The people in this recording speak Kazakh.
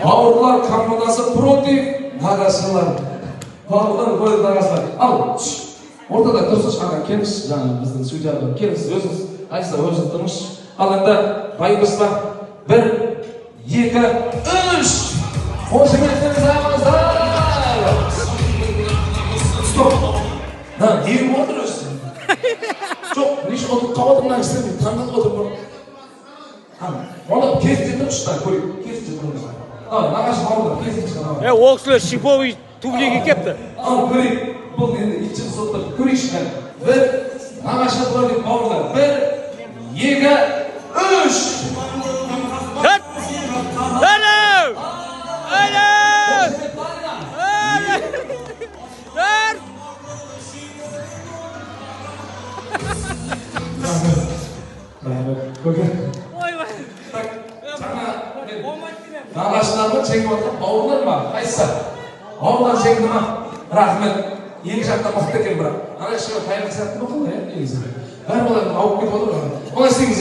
Bauırlar komandası против nagaşılar. Bauırlar против nagaşılar. Al. Ortada dursunuz kanka, kelіңіз, жаңа біздің судьяға келіңіз, өзіңіз айтса өзіңіз тұрыңыз. Ал енді байымыз бар. 1, 2, 3. Қош келдіңіз ағаңыздар. Стоп. Неге отыр өзі? Жоқ, неше отырып қалып отырмын кісі, мен таңдалып отырмын. Онда кезінде тұрыңыздар, көрейік. Кезінде тұрыңыздар. Нағашы бауырлар, кезінде шығар. Ол кісілер шиповый тублиге кепті. Ал көрейік. Бұл енді итчің соттыр. Көрейікші. 1, нағашы бауырлар. 1, 2, 3. Dört. Nағашыларымы жеңіп отырған бауырлар ма? Қайсы? Бауырлар жеңді ма? Рахмет. Екі жақта мықты екен бірақ. Ана ішіге қайғы сәтті ма қалай? Бәрі олар ауып кетіп отыр. Олай істеңіз.